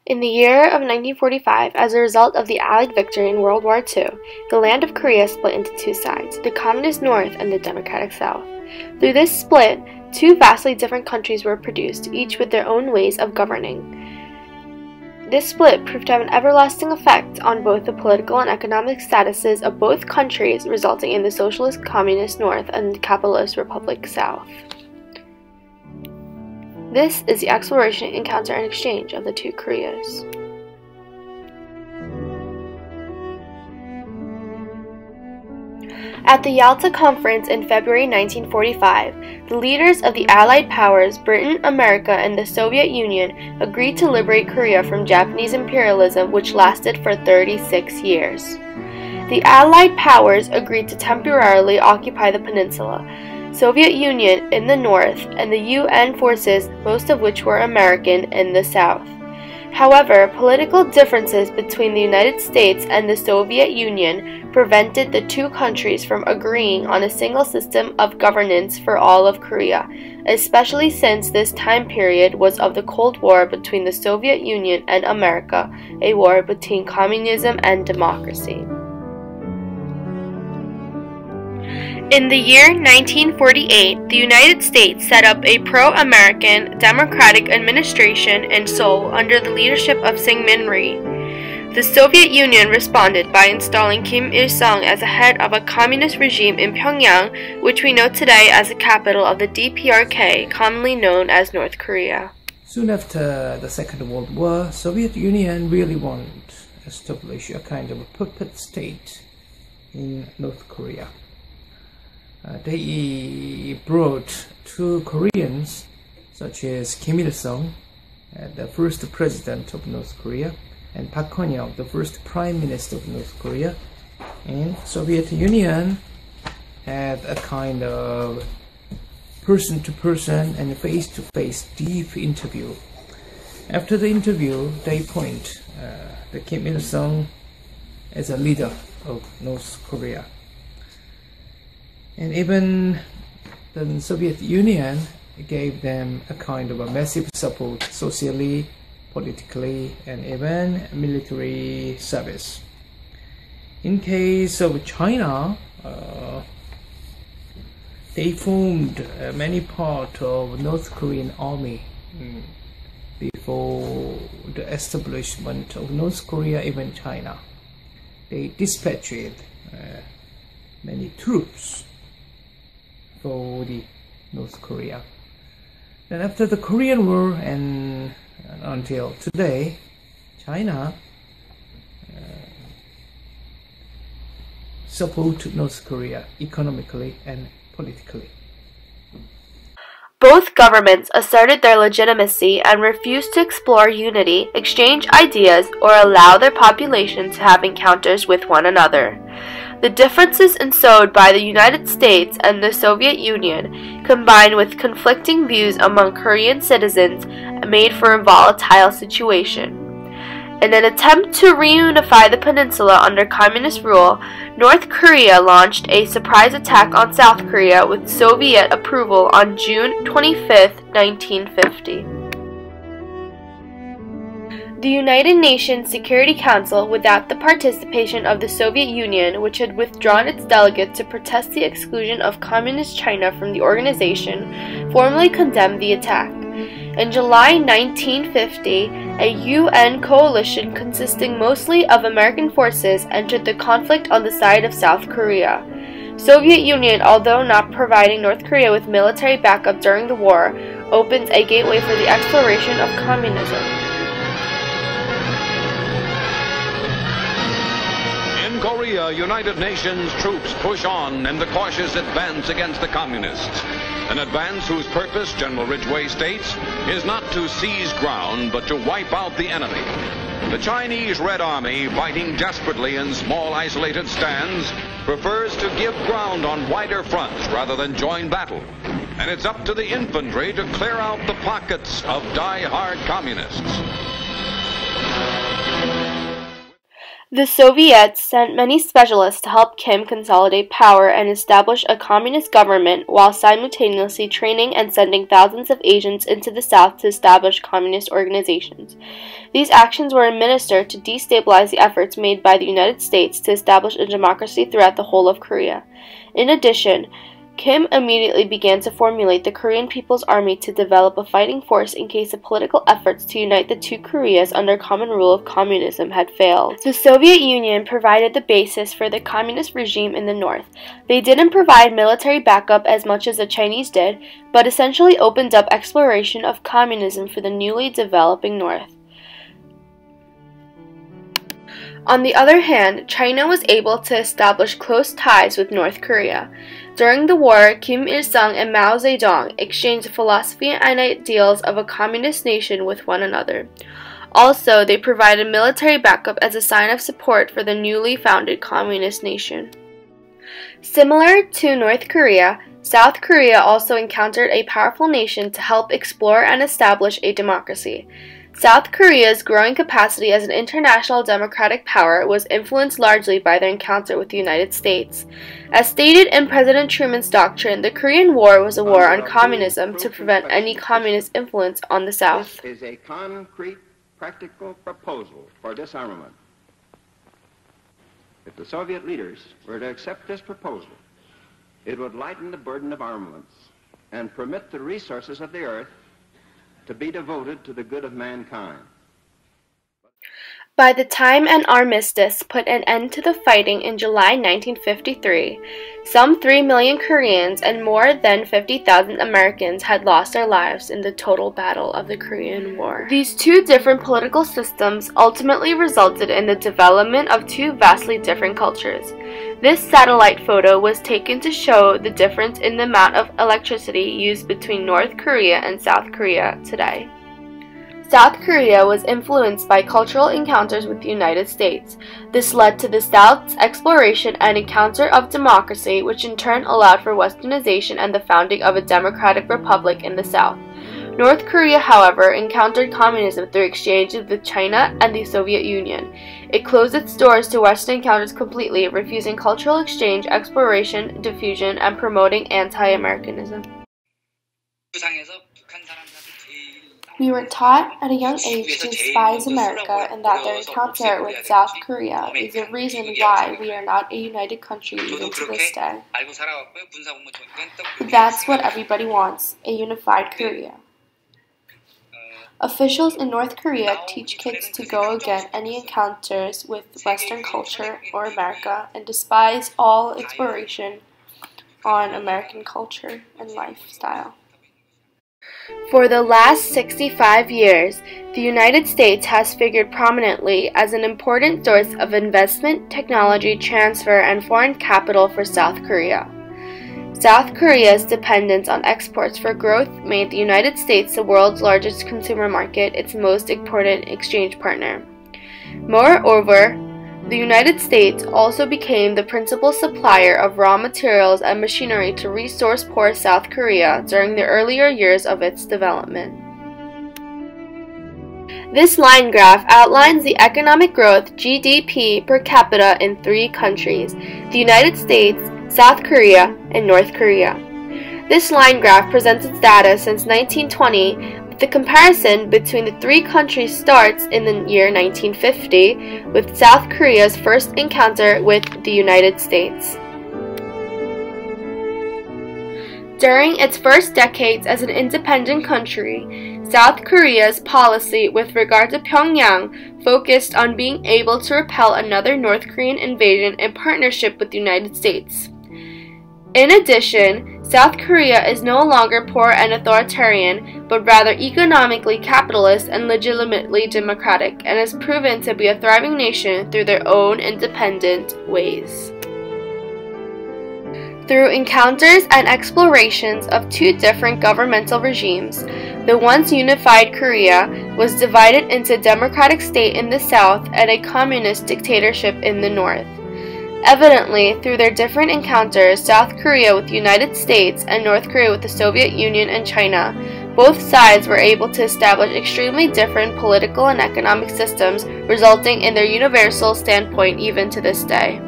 In the year of 1945, as a result of the Allied victory in World War II, the land of Korea split into two sides, the Communist North and the Democratic South. Through this split, two vastly different countries were produced, each with their own ways of governing. This split proved to have an everlasting effect on both the political and economic statuses of both countries, resulting in the Socialist Communist North and the Capitalist Republic South. This is the exploration, encounter, and exchange of the two Koreas. At the Yalta Conference in February 1945, the leaders of the Allied powers, Britain, America, and the Soviet Union, agreed to liberate Korea from Japanese imperialism, which lasted for 36 years. The Allied powers agreed to temporarily occupy the peninsula, Soviet Union in the north, and the UN forces, most of which were American, in the south. However, political differences between the United States and the Soviet Union prevented the two countries from agreeing on a single system of governance for all of Korea, especially since this time period was of the Cold War between the Soviet Union and America, a war between communism and democracy. In the year 1948, the United States set up a pro-American democratic administration in Seoul under the leadership of Syngman Rhee. The Soviet Union responded by installing Kim Il-sung as the head of a communist regime in Pyongyang, which we know today as the capital of the DPRK, commonly known as North Korea. Soon after the Second World War, Soviet Union really wanted to establish a kind of a puppet state in North Korea. They brought two Koreans, such as Kim Il-sung, the first president of North Korea, and Park Geun-hye, the first prime minister of North Korea. And Soviet Union had a kind of person-to-person and face-to-face deep interview. After the interview, they appoint the Kim Il-sung as a leader of North Korea. And even the Soviet Union gave them a kind of a massive support socially, politically, and even military service. In case of China, they formed many part of North Korean army before the establishment of North Korea, even China. They dispatched many troops for the North Korea. Then after the Korean War and until today, China support North Korea economically and politically. Both governments asserted their legitimacy and refused to explore unity, exchange ideas, or allow their population to have encounters with one another. The differences ensued by the United States and the Soviet Union, combined with conflicting views among Korean citizens, made for a volatile situation. In an attempt to reunify the peninsula under communist rule, North Korea launched a surprise attack on South Korea with Soviet approval on June 25, 1950. The United Nations Security Council, without the participation of the Soviet Union, which had withdrawn its delegates to protest the exclusion of Communist China from the organization, formally condemned the attack. In July 1950, a UN coalition consisting mostly of American forces entered the conflict on the side of South Korea. Soviet Union, although not providing North Korea with military backup during the war, opened a gateway for the exploration of communism. In Korea, United Nations troops push on in the cautious advance against the communists. An advance whose purpose, General Ridgway states, is not to seize ground, but to wipe out the enemy. The Chinese Red Army, fighting desperately in small isolated stands, prefers to give ground on wider fronts rather than join battle. And it's up to the infantry to clear out the pockets of die-hard communists. The Soviets sent many specialists to help Kim consolidate power and establish a communist government while simultaneously training and sending thousands of agents into the South to establish communist organizations. These actions were administered to destabilize the efforts made by the United States to establish a democracy throughout the whole of Korea. In addition, Kim immediately began to formulate the Korean People's Army to develop a fighting force in case the political efforts to unite the two Koreas under common rule of communism had failed. The Soviet Union provided the basis for the communist regime in the north. They didn't provide military backup as much as the Chinese did, but essentially opened up exploration of communism for the newly developing north. On the other hand, China was able to establish close ties with North Korea. During the war, Kim Il-sung and Mao Zedong exchanged philosophy and ideals of a communist nation with one another. Also, they provided military backup as a sign of support for the newly founded communist nation. Similar to North Korea, South Korea also encountered a powerful nation to help explore and establish a democracy. South Korea's growing capacity as an international democratic power was influenced largely by their encounter with the United States. As stated in President Truman's doctrine, the Korean War was a war on communism to prevent any communist influence on the South. This is a concrete, practical proposal for disarmament. If the Soviet leaders were to accept this proposal, it would lighten the burden of armaments and permit the resources of the earth to be devoted to the good of mankind. By the time an armistice put an end to the fighting in July 1953, some 3 million Koreans and more than 50,000 Americans had lost their lives in the total battle of the Korean War. These two different political systems ultimately resulted in the development of two vastly different cultures. This satellite photo was taken to show the difference in the amount of electricity used between North Korea and South Korea today. South Korea was influenced by cultural encounters with the United States. This led to the South's exploration and encounter of democracy, which in turn allowed for westernization and the founding of a democratic republic in the South. North Korea, however, encountered communism through exchanges with China and the Soviet Union. It closed its doors to Western encounters completely, refusing cultural exchange, exploration, diffusion, and promoting anti-Americanism. We were taught at a young age to despise America and that their encounter with South Korea is the reason why we are not a united country even to this day. But that's what everybody wants, a unified Korea. Officials in North Korea teach kids to go against any encounters with Western culture or America and despise all exploration on American culture and lifestyle. For the last 65 years, the United States has figured prominently as an important source of investment, technology transfer, and foreign capital for South Korea. South Korea's dependence on exports for growth made the United States the world's largest consumer market, its most important exchange partner. Moreover, the United States also became the principal supplier of raw materials and machinery to resource-poor South Korea during the earlier years of its development. This line graph outlines the economic growth (GDP) per capita in three countries: the United States, South Korea, and North Korea. This line graph presents its data since 1920. The comparison between the three countries starts in the year 1950 with South Korea's first encounter with the United States. During its first decades as an independent country, South Korea's policy with regard to Pyongyang focused on being able to repel another North Korean invasion in partnership with the United States. In addition, South Korea is no longer poor and authoritarian, but rather economically capitalist and legitimately democratic, and has proven to be a thriving nation through their own independent ways. Through encounters and explorations of two different governmental regimes, the once unified Korea was divided into a democratic state in the south and a communist dictatorship in the north. Evidently, through their different encounters, South Korea with the United States and North Korea with the Soviet Union and China Both sides were able to establish extremely different political and economic systems, resulting in their universal standpoint even to this day.